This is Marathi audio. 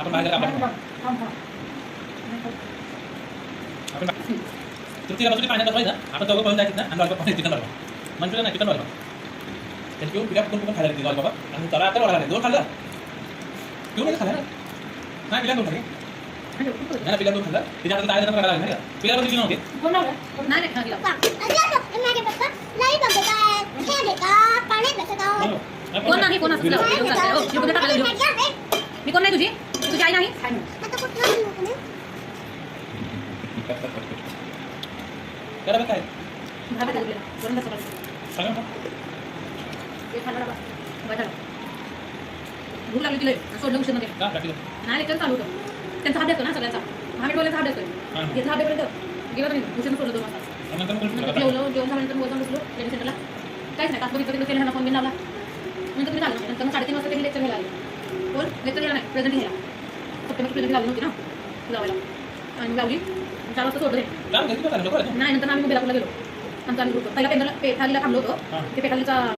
आपण बाहेर गेला आपण तृतीय बसून पाण्यात बसवायचं आपण चौघं पळून जायचं ना आणि लॉलीपॉप चिकन लॉलीपॉप मंचुरियन नाही चिकन लॉलीपॉप त्यांची घेऊन पिल्या पण खायला लागते लॉलीपॉप आणि त्याला आता वाढायला दोन खाल्लं घेऊन नाही खाल्लं नाही पिल्या दोन खाल्ले नाही पिल्या दोन खाल्लं तिच्या आता काय करायला लागलं पिल्या पण दिली नव्हती कोण नाही कोण असं मी कोण नाही तुझी तुझी आई नाही करा काय भूक लागली तिला सोडलं उशीरमध्ये नाही लेक्चर चालू होतं त्यांचा हात देतो ना सगळ्यांचा आम्ही डोळ्याचा हात देतोय घेतला हात देपर्यंत गेलं नाही उशीरनं सोडलं 2 वाजता जेवलं जेवण झाल्यानंतर बोलून बसलो ट्रेनिंग सेंटरला काहीच नाही तास बघितलं तिकडे केलं फोन बिन लावला नंतर मी झालं नंतर 3:30 वाजता त्यांनी लेक्चर घ्यायला आले बोल लेक्चर घ्यायला नाही प्रेझेंट घ्यायला सप्टेंबर प्रेझेंट लावली नव्हती ना लावायला आणि लावली 4 वाजता सोडलं नाही नंतर आम्ही बेलापूरला गेलो आमचा ग्रुप पहिला पेठालीला थांबलो होतो ते पेठालीचा